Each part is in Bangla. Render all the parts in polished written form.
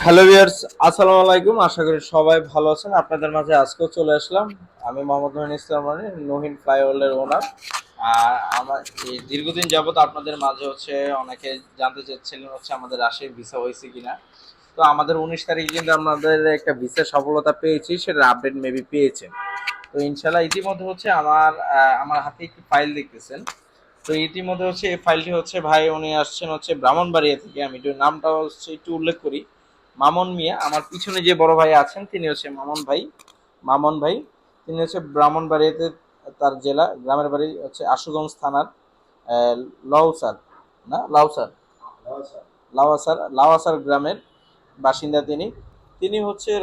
হ্যালো ভিউয়ার্স, আসসালামু আলাইকুম। আশা করি সবাই ভালো আছেন। আপনাদের মাঝে আজকেও চলে আসলাম। আমি মোহাম্মদ নহিন ইসলাম রানী, নহিন ফ্লাইওভারের ওনার। আর আমার এই দীর্ঘদিন যাবত আপনাদের মাঝে অনেকে জানতে চাচ্ছিলেন আমাদের রাশিয়ার ভিসা হয়েছে কিনা। তো আমাদের 19 তারিখে কিন্তু আমাদের একটা ভিসা সফলতা পেয়েছি, সেটার আপডেট মেবি পেয়েছেন। তো ইনশাল্লাহ ইতিমধ্যে আমার হাতে একটি ফাইল দেখতেছেন। তো ইতিমধ্যে এই ফাইলটি ভাই উনি আসছেন ব্রাহ্মণবাড়িয়া থেকে। আমি একটু নামটা একটু উল্লেখ করি। মামুন মিয়া। আমার পিছনে যে বড় ভাই আছেন তিনি মামুন ভাই। মামুন ভাই তিনি ব্রাহ্মণবাড়িয়াতে, তার জেলা গ্রামের বাড়ি আশুগঞ্জ থানার লওসার না লাউসার লাওয়াসার লাওয়াসার গ্রামের বাসিন্দা তিনি। তিনি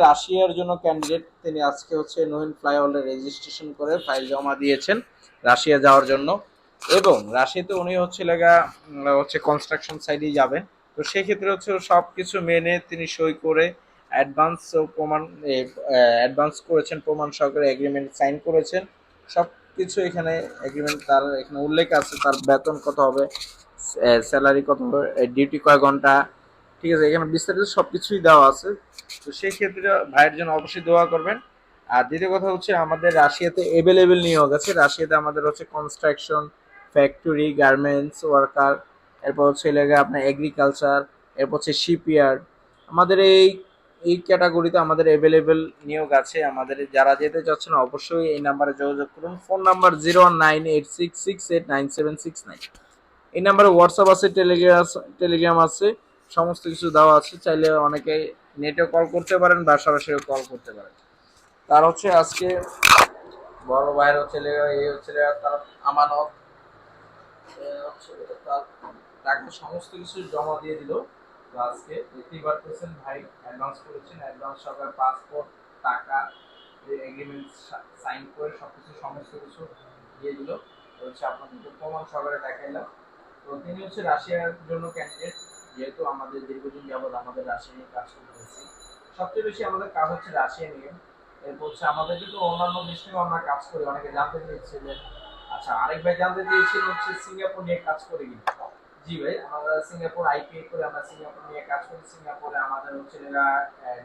রাশিয়ার জন্য ক্যান্ডিডেট। তিনি আজকে নহিন ফ্লাইওভারে রেজিস্ট্রেশন করে ফাইল জমা দিয়েছেন রাশিয়া যাওয়ার জন্য। এবং রাশিয়াতে উনি কনস্ট্রাকশন সাইডেই যাবেন। তো সেক্ষেত্রে সব কিছু মেনে তিনি সই করে অ্যাডভান্স প্রমাণ অ্যাডভান্স করেছেন, প্রমাণ সহকারে এগ্রিমেন্ট সাইন করেছেন। সব কিছু এখানে এগ্রিমেন্ট, তার এখানে উল্লেখ আছে তার বেতন কত হবে, স্যালারি কত হবে, ডিউটি কয় ঘন্টা, ঠিক আছে, এখানে বিস্তারিত সব কিছুই দেওয়া আছে। তো সেই ক্ষেত্রে ভাইয়ের জন্য অবশ্যই দোয়া করবেন। আর দ্বিতীয় কথা আমাদের রাশিয়াতে এভেলেবেল নিয়োগ আছে। রাশিয়াতে আমাদের কনস্ট্রাকশন, ফ্যাক্টরি, গার্মেন্টস ওয়ার্কার, এরপর লেগে আপনার এগ্রিকালচার, এরপর শিপইয়ার্ড। আমাদের এই ক্যাটাগরিতে আমাদের এভেলেবেল নিয়োগ আছে। আমাদের যারা যেতে চাচ্ছেন অবশ্যই এই নাম্বারে যোগাযোগ করুন। Phone number 019866897769। এই নাম্বারে হোয়াটসঅ্যাপ আছে, টেলিগ্রাম আছে, সমস্ত কিছু দেওয়া আছে। চাইলে অনেকে নেটে কল করতে পারেন বা সরাসরি কল করতে পারেন। তার আজকে বড় ভাইয়ের তার আমানত, তার টাকা সমস্ত কিছু জমা দিয়ে দিল। তো আজকে দেখতেই পারতেছেন ভাই অ্যাডভান্স করেছেন, অ্যাডভান্স সরকার পাসপোর্ট, টাকা, এগ্রিমেন্ট সাইন করে সবকিছু সমস্ত কিছু দিয়ে দিল। আপনাদের প্রমাণ সহকারে দেখাইলাম। তো তিনি রাশিয়ার জন্য ক্যান্ডিডেট। যেহেতু আমাদের দীর্ঘদিন যাবৎ আমাদের রাশিয়া নিয়ে কাজ করতেছি, সবচেয়ে বেশি আমাদের কাজ রাশিয়া নিয়ে। এরপর আমাদের কিন্তু অন্যান্য দেশ নিয়েও আমরা কাজ করি। অনেকে জানতে চেয়েছিলেন। আচ্ছা, আরেক ভাই জানতে চেয়েছিল সিঙ্গাপুর নিয়ে কাজ করি কিনা। জি ভাই, আমরা সিঙ্গাপুর আইপিএ করে আমরা সিঙ্গাপুর নিয়ে কাজ করি। সিঙ্গাপুরে আমাদের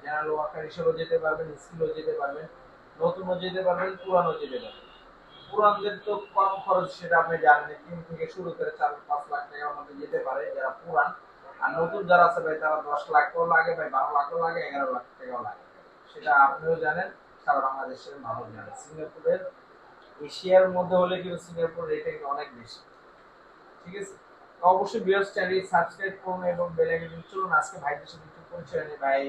জেনারেল ওয়ার্কার হিসেবেও যেতে পারবেন, স্কিলও যেতে পারবেন, নতুনও যেতে পারবেন, পুরানো যেতে পারবেন। পুরানদের তো কম খরচ, সেটা আপনি জানেন, 3 থেকে শুরু করে 4-5 লাখ টাকার মধ্যে যেতে পারে যারা পুরান। আর নতুন যারা আছে ভাই তারা 10 লাখও লাগে, ভাই 12 লাখও লাগে, 11 লাখ টাকাও লাগে। সেটা আপনিও জানেন, সারা বাংলাদেশের মানুষ জানে। সিঙ্গাপুরের এশিয়ার মধ্যে হলে কিন্তু সিঙ্গাপুর রেটিং অনেক বেশি। ঠিক আছে, তো অবশ্যই ভিউয়ার্স চ্যানেল সাবস্ক্রাইব করুন এবং বেল আইকন। চলুন আজকে ভাইদের সাথে একটু পরিচয় নিই। ভাই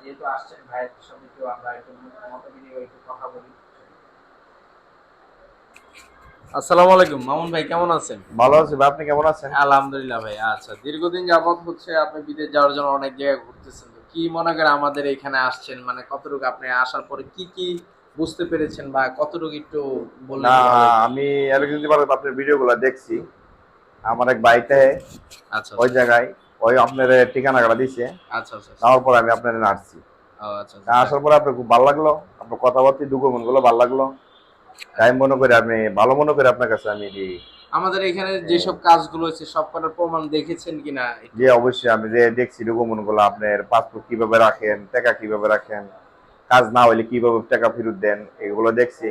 যেহেতু আসছেন, ভাইয়ের সাথে একটু আমরা একটু মত বিনিময় একটু কথা বলি। আসসালামু আলাইকুম মামুন ভাই, কেমন আছেন? ভালো আছি ভাই, আপনি কেমন আছেন? আলহামদুলিল্লাহ ভাই। আচ্ছা, দীর্ঘদিন যাবত আপনি বিদেশ যাওয়ার জন্য অনেক জায়গায় ঘুরতেছেন। তো কি মনে করে আমাদের এখানে আসছেন, মানে কতটুকু আপনি আসার পরে কি কি বুঝতে পেরেছেন বা কতটুকু একটু বললে না, একটু ভালো হতো। আমি এলকেজি ভারত আপনার ভিডিওগুলো দেখছি। আমার এক ভাইতে আচ্ছা ওই আচ্ছা জায়গাায় ওই আপনার ঠিকানাগুলো দিছে। আচ্ছা আচ্ছা আচ্ছা। তারপর আমি আপনার আসছি। ও আচ্ছা আচ্ছা, যাক। আসার পরে আপনার খুব ভালো লাগলো, আপনার কথাবার্তা ডকুমেন্ট গুলো ভালো লাগলো। তাই মনে করি আপনি ভালো মনে করি আপনার কাছে আমি আমাদের এখানে যেসব কাজগুলো হয়েছে সব কটার প্রমাণ দেখেছেন কিনা একটু। যে অবশ্যই আমি যে দেখছি ডকুমেন্ট গুলো, আপনার পাসপোর্ট কিভাবে রাখেন, টাকা কিভাবে রাখেন, কাজ না হলে কিভাবে টাকা ফেরত দেন, এগুলো দেখছি।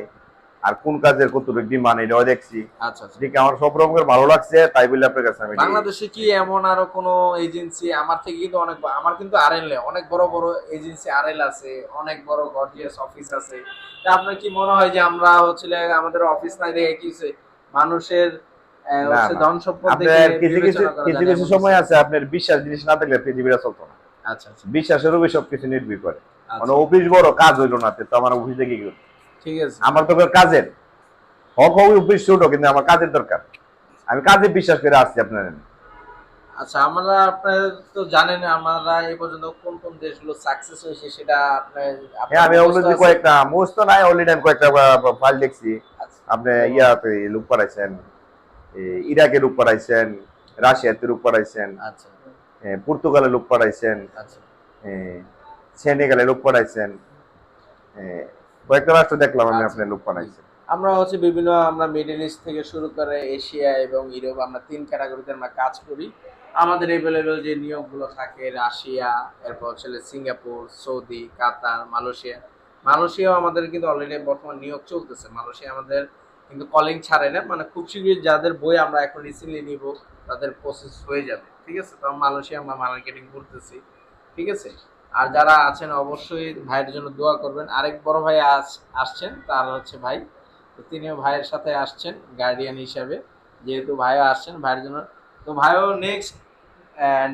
আর কোন কাজের কতটুকু ডিমান্ড এটাও দেখছি। আচ্ছা আচ্ছা। ঠিক আমার সব রকমের ভালো লাগছে, তাই বলে আপনার কাছে আমি বাংলাদেশে কি এমন আরো কোনো এজেন্সি আমার থেকে কিন্তু অনেক আমার কিন্তু আরএল অনেক বড় বড় এজেন্সি আরএল আছে, অনেক বড় গর্জিয়াস অফিস আছে। তা আপনার কি মনে হয় যে আমরা আমাদের অফিস নাই দেখে কি হচ্ছে মানুষের না না, ধন সম্পদ দেখে আপনার কিছু কিছু বিবেচনা করা কিছু যায় না কিছু এমন কিছু? সময় আছে আপনার বিশ্বাস জিনিস না থাকলে পৃথিবীটা চলতো না। আচ্ছা আচ্ছা বিশ্বাসের উপর সবকিছু নির্ভর করে। মানে আচ্ছা। অফিস বড়, কাজ হইলো না, তো আমার অফিস দেখে কি করবো? ঠিক আছে। আমার তো কাজের হক হোক অফিস ছোট, কিন্তু আমার কাজের দরকার। আমি কাজে বিশ্বাস করে আসছি আপনার। আচ্ছা, আমরা আপনার তো জানেন আমরা এই পর্যন্ত কোন কোন দেশগুলো সাকসেস হয়েছে সেটা আপনার হ্যাঁ, আপনার আমি মুখস্থ অলরেডি আছে? কয়েকটা মুখস্থ নাই, অলরেডি আমি কয়েকটা ফাইল দেখছি। আচ্ছা, আপনি যেমন? ইয়াতে লুক করাইছেন, ইরাকে লুক করাইছেন, রাশিয়াতে লুক করাইছেন, আচ্ছা পর্তুগালে লুক করাইছেন, আচ্ছা সেনেগালে লুক করাইছেন। কয়েকটা রাষ্ট্র দেখলাম আমি আচ্ছা। আপনার লুক জি। করাইছেন। আমরা বিভিন্ন আমরা মিডল ইস্ট থেকে শুরু করে এশিয়া এবং ইউরোপ, আমরা 3 ক্যাটাগরিতে আমরা কাজ করি। আমাদের এভেলেবেল যে নিয়োগগুলো থাকে রাশিয়া, এরপর হচ্ছে সিঙ্গাপুর, সৌদি, কাতার, মালয়েশিয়াও আমাদের কিন্তু অলরেডি বর্তমান নিয়োগ চলতেছে। মালয়েশিয়া আমাদের কিন্তু কলিং ছাড়ে না, মানে খুব শীঘ্রই যাদের বই আমরা এখন রিসেন্টলি নিব তাদের প্রসেস হয়ে যাবে, ঠিক আছে। তো মালয়েশিয়া আমরা মার্কেটিং করতেছি, ঠিক আছে। আর যারা আছেন অবশ্যই ভাইয়ের জন্য দোয়া করবেন। আরেক বড় ভাই আসছেন, তার হচ্ছে ভাই, তো তিনিও ভাইয়ের সাথে আসছেন গার্ডিয়ান হিসাবে, যেহেতু ভাইও আসছেন ভাইয়ের জন্য। তো ভাইও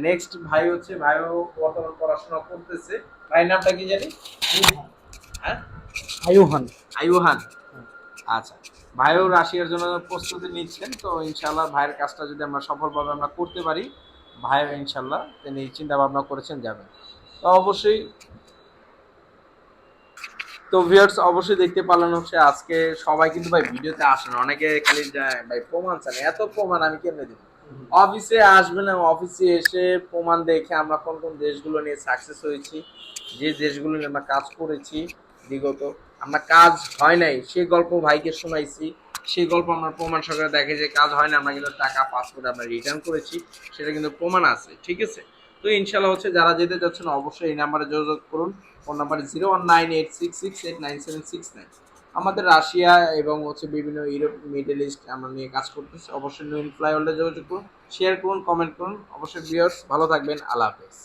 নেক্সট ভাই হচ্ছে ভাইও বর্তমান পড়াশোনা করতেছে। ভাইয়ের নামটা কি জানি? হ্যাঁ, আয়ুহান। আইয়ুহান। আচ্ছা, ভাইও রাশিয়ার জন্য প্রস্তুতি নিচ্ছেন। তো ইনশাল্লাহ ভাইয়ের কাজটা যদি আমরা সফলভাবে আমরা করতে পারি, ভাইও ইনশাল্লাহ তিনি চিন্তা ভাবনা করেছেন যাবেন। তো অবশ্যই, তো ভিউয়ার্স অবশ্যই দেখতে পারলেন হচ্ছে আজকে সবাই কিন্তু ভাই ভিডিওতে আসে না, অনেকে খালি যায় ভাই প্রমাণ চান, এত প্রমাণ আমি কেমনে দিব? অফিসে আসবে না, অফিসে এসে প্রমাণ দেখে আমরা কোন কোন দেশগুলো নিয়ে সাকসেস হয়েছি, যে দেশগুলো নিয়ে আমরা কাজ করেছি বিগত, আমরা কাজ হয় নাই সেই গল্প ভাইকে শোনাইছি, সেই গল্প আমরা প্রমাণ সহকারে দেখে যে কাজ হয় না, আমরা কিন্তু টাকা পাসপোর্ট আমরা রিটার্ন করেছি, সেটা কিন্তু প্রমাণ আছে, ঠিক আছে। তো ইনশাল্লাহ হচ্ছে যারা যেতে যাচ্ছেন অবশ্যই এই নাম্বারে যোগাযোগ করুন। Phone number 019866897769। আমাদের রাশিয়া এবং হচ্ছে বিভিন্ন ইউরোপ, মিডল ইস্ট আমরা নিয়ে কাজ করতেছি। অবশ্যই নইন ফ্লাইওভারে যোগাযোগ করুন, শেয়ার করুন, কমেন্ট করুন। অবশ্যই ভিউয়ার্স ভালো থাকবেন, আল্লাহ হাফেজ।